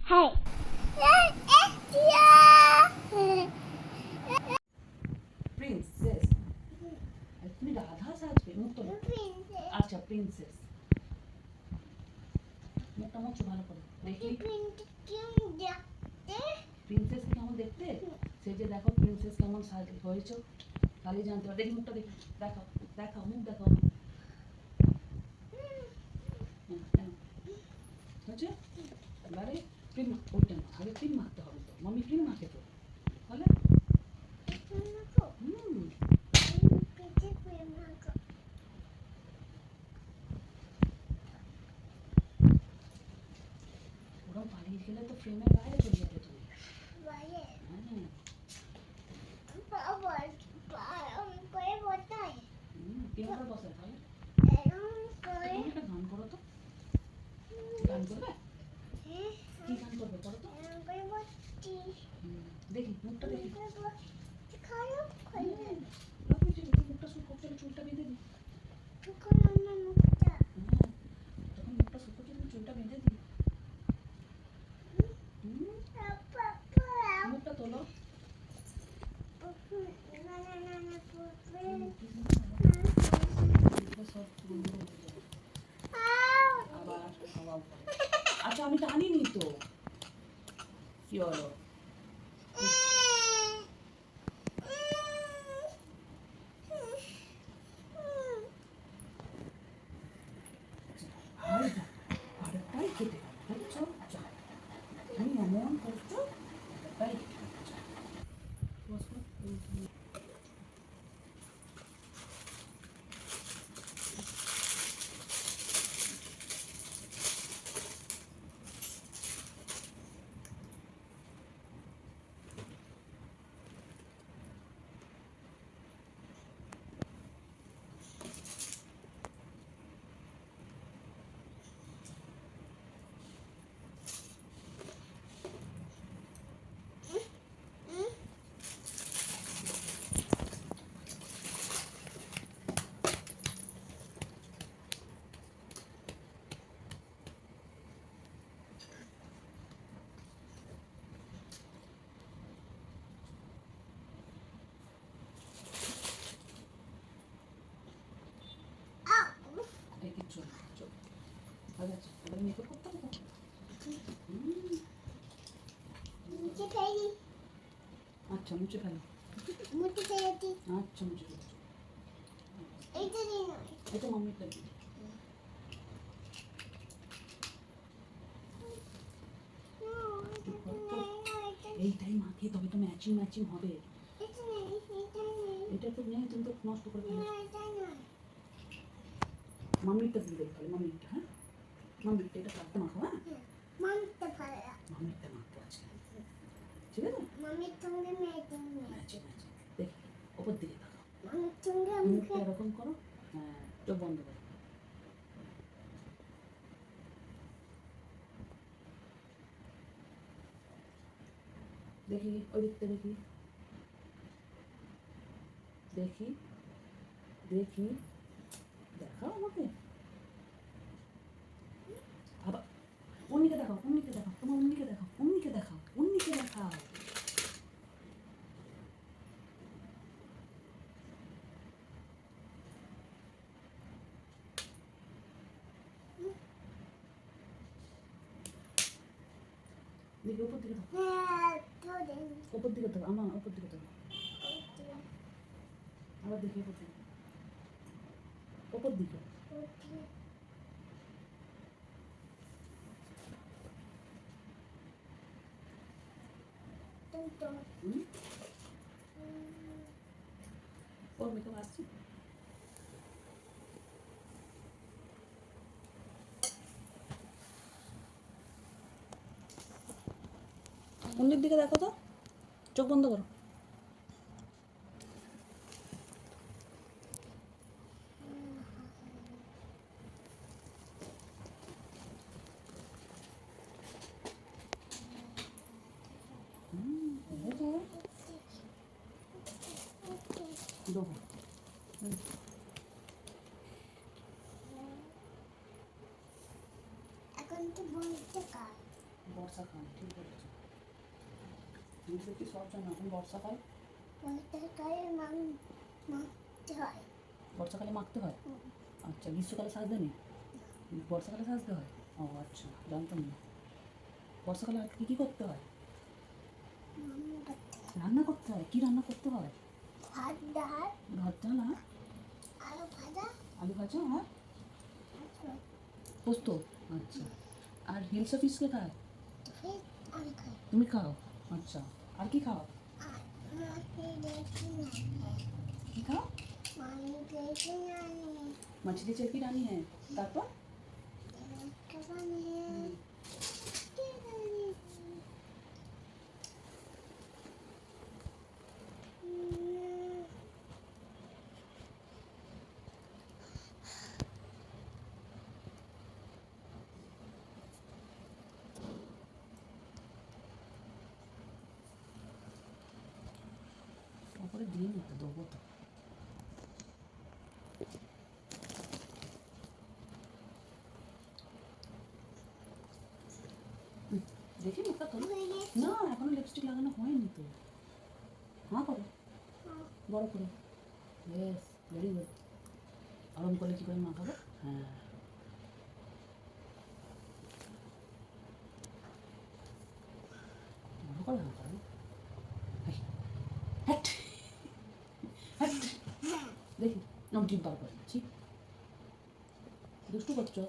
High princess তুমি রাধা সাজবে মুখ তো আচ্ছা প্রিন্সেস মুখটা মুখ ভালো করে দেখি প্রিন্সেস কেমন দেখতে সে যে দেখো প্রিন্সেস কেমন সাজ হয়েছে তাহলে জানতে পারো দেখি মুখটা দেখি দেখাও দেখাও মুখ দেখাও হয়েছে এবারে ক্রিম ওইটা না আগে ক্রিম মাখতে হবে তো মাম্মি ক্রিম মাখে তো তাহলে ওরা পালিয়ে গেলে তো ফ্রেমের বাইরে চলে যাবে তুমি কিভাবে বসে তাহলে তুমি একটা গান করো তো গান করবে কি গান করবে করো তো দেখি মুখটা দেখি মুখটা শুকো চুলটা বেঁধে দিই তখন মুখটা শুকো চুলটা বেঁধে দিই মুখটা তোলো আবার খাওয়াও আচ্ছা আমি টানিনি তো কি হলো আরেকটাই খেতে বুঝছো তুমি এমন করছো আরেকটাই আচ্ছা মুছে ফেলো আচ্ছা মুছে ফেলো এটা মাম্মির লাগবে এইটাই মাখে তবে তো ম্যাচিং ম্যাচিং হবে এটা তো নেই তুমি তো নষ্ট করে ফেলেছো মাম্মিরটা দিয়ে দেবে তাহলে মাম্মিরটা হ্যাঁ মাম্মিরটা এটা কাটতে মাখো হ্যাঁ মাম্মিরটা মাখবো আজকে ঠিক আছে ম্যাচিং দেখি ওপর দিকে তাকাও মুখটা এরকম করো হ্যাঁ চোখ বন্ধ করো দেখি ওই দিকটা দেখি দেখি দেখি দেখাও আমাকে আবার অন্যকে দেখাও তোমার অন্যকে দেখাও দেখি ওপর দিকে দাও আমার ওপর দিকে দাও আবার দেখি ওপর দিকে ওর মেকআপ আসছে অন্যের দিকে দেখো তো চোখ বন্ধ করো দেবো এখন তো বর্ষা বর্ষাকাল, ঠিক বলেছ। তুমি সত্যি সব জানো। এখন বর্ষাকাল, বর্ষাকালে মাখতে হয়। আচ্ছা, গ্রীষ্মকালে সাজতে নেই, বর্ষাকালে সাজতে হয়। ও আচ্ছা, জানতাম না। বর্ষাকালে আর কী করতে হয়? রান্না করতে হয়। কী রান্না করতে হয়? ভাত ডাল আর আলু ভাজা আর পোস্ত। আচ্ছা, আর হিলসা ফিশকে খায়? তুমি খাও? আচ্ছা, আর কি খাও? কি খাও? मछली चरखी रानी है। तारपर ऊपर दिन होता दो तो দেখি মুখটা তোলো না, এখনো লিপস্টিক লাগানো হয়নি তো। হ্যাঁ করো, বড় করে। Yes, very good. আরাম করলে কী করে মাখাবো? হ্যাঁ, বড় করে হাঁ করো। হ্যাট হ্যাট, দেখি নাম জিভ বার করে দিচ্ছি। দুষ্টু করছো?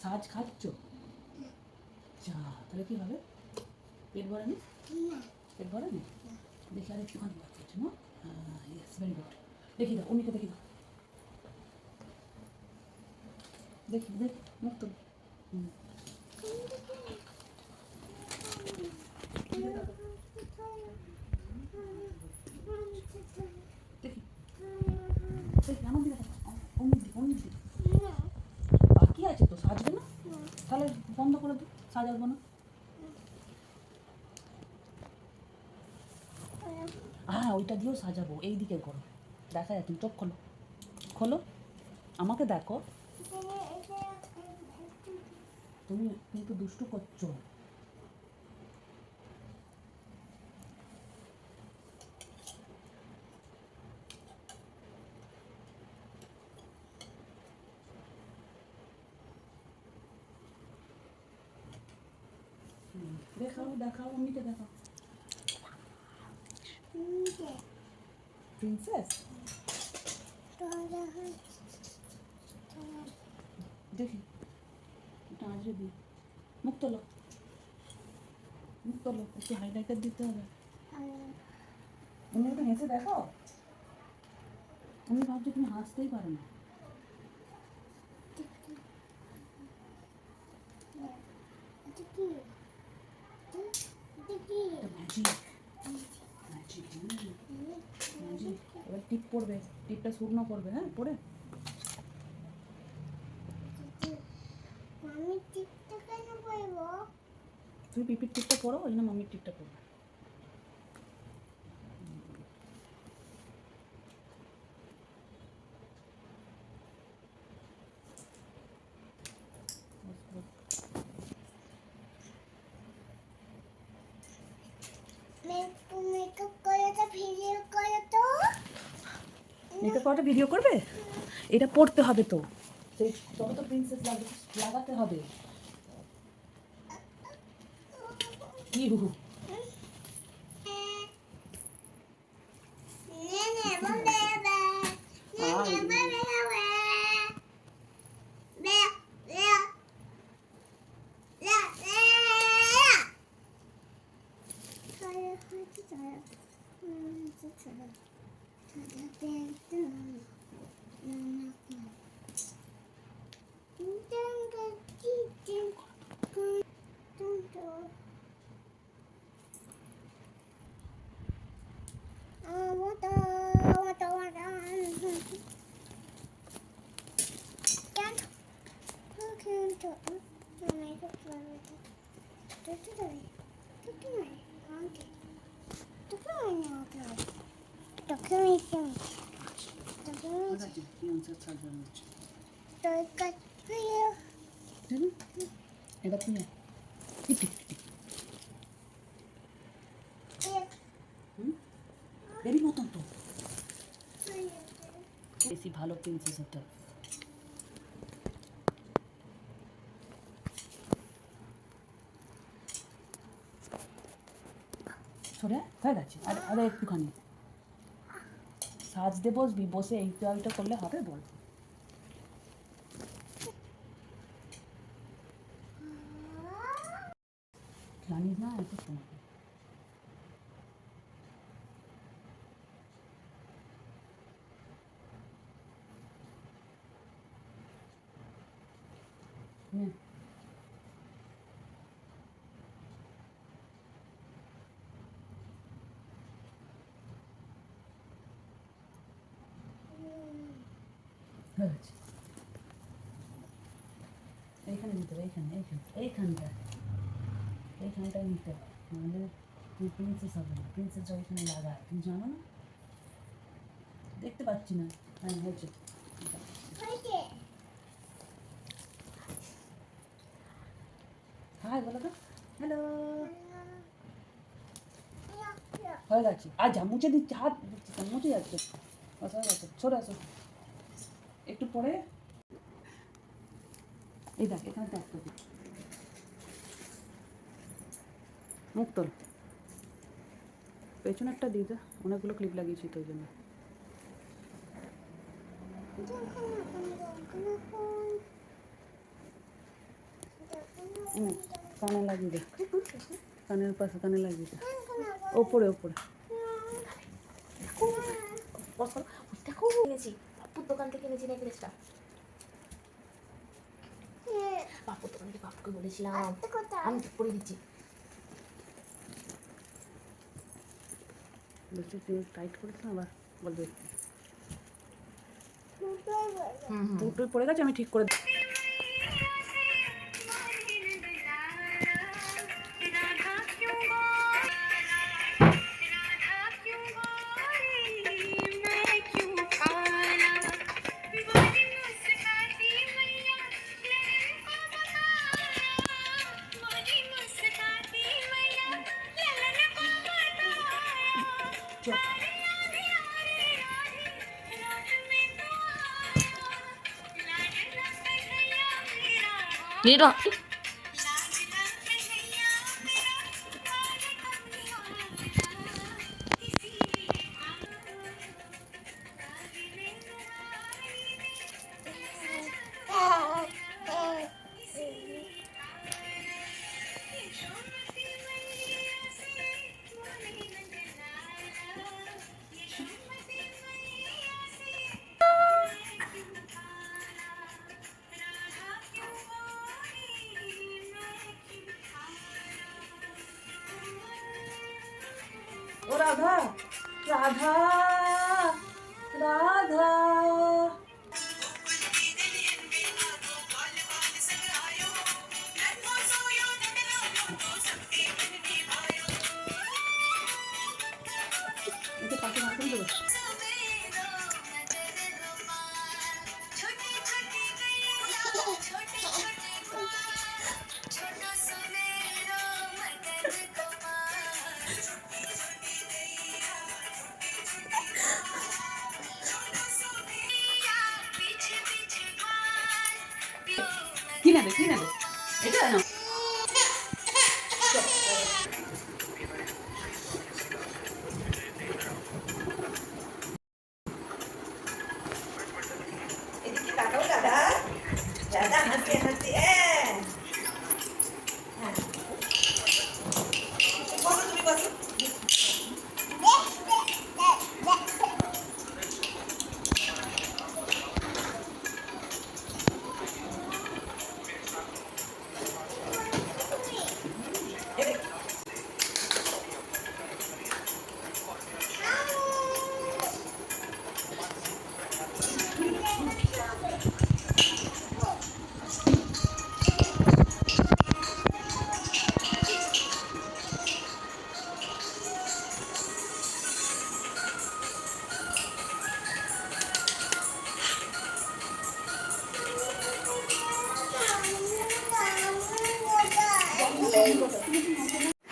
সাজ খাচ্ছ? যা, তাহলে কী হবে? পেট ভরে নি? পেট ভরে নি? দেখি আর একটুখানি বার করছো না? হ্যাঁ, ইয়েস, ভেরি গুড। দেখি দাও, অমিকে দেখি দাও। দেখি দেখি মুখ তো। দেখি দেখি আমার দিকে অমিক দিকে, অমিক দিকে। বাকি আছে তো, সাজবে না? তাহলে বন্ধ করে দিই, সাজাবো না। হ্যাঁ, ওইটা দিয়েও সাজাবো। এই দিকে করো, দেখা যায়। তুমি চোখ খোলো, খোলো, আমাকে দেখো। তুমি কিন্তু দুষ্টু করছো। দেখাও দেখাও, অমিকে দেখাও। প্রিন্সেস দেখি, এটা আজকে দিই। মুখ তোলো, মুখ তোলো, একটু হাইলাইটার দিতে হবে। তুমি একটু হেসে দেখো। তুমি ভাবছো তুমি হাসতেই পারো না। Magic magic magic. এবার টিপ পড়বে, টিপটা শুকনো করবে। হ্যাঁ, পরে তুমি পিপির টিপটা পড়ো, ওই জন্য মাম্মির টিপটা পড়বে। মেকআপ করাটা ভিডিও করবে? এটা পড়তে হবে তো, সেই তবে তো প্রিন্সেস লাগাতে হবে। ইউ এবার তুমি টিপ টিপ টিপ। বেবি মতন তো বেশি ভালো প্রিন্সেস হতে হবে। সরে হয়ে গেছে, আর একটুখানি সাজতে বসবি, বসে এই জলটা করলে হবে বল। জানিস না এত সময় হয়ে গেছে। এইখানে নিতে হবে, এইখানটায় নিতে হবে, নাহলে তুই প্রিন্সেস হবে না। প্রিন্সেস ওইখানে লাগায়, তুমি জানো না? দেখতে পাচ্ছি না। হ্যাঁ হয়েছে। হাই বলো তো, হ্যালো। হয়ে গেছে, আর যা মুছে দিচ্ছে, হাত দিচ্ছে, মুছে যাচ্ছে। হয়ে গেছে, সরে আসো একটু পরে। এই দেখ এখানে তো একটা মুখ তোল, পেছনে একটা দিয়ে দে, অনেকগুলো ক্লিপ লাগিয়েছি তো ওই জন্য। কানে লাগিয়ে দে, কানের পাশে কানে লাগিয়ে দে, ওপরে ওপরে। দেখো কিনেছি, বাপুর দোকান থেকে কিনেছি নেকলেসটা। বাপুর দোকান থেকে বাপুকে বলেছিলাম আমি ঠিক করে দিচ্ছি। বেশি টাইট করিস না, আবার বলবে দুটোই পড়ে গেছে, আমি ঠিক করে দিই। ও রাধা, রাধা, রাধা। এটা পাশে মাখন দেবো।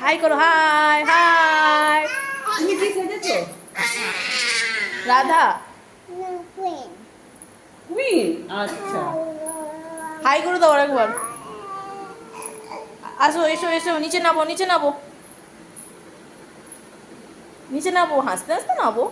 হাই করো, হাই হাই। তুমি কি সেজেছো? রাধা কুইন। আচ্ছা হাই করে দাও একবার। আসো, এসো এসো, নিচে নামো, নিচে নামো, নিচে নামো, হাসতে হাসতে নামো।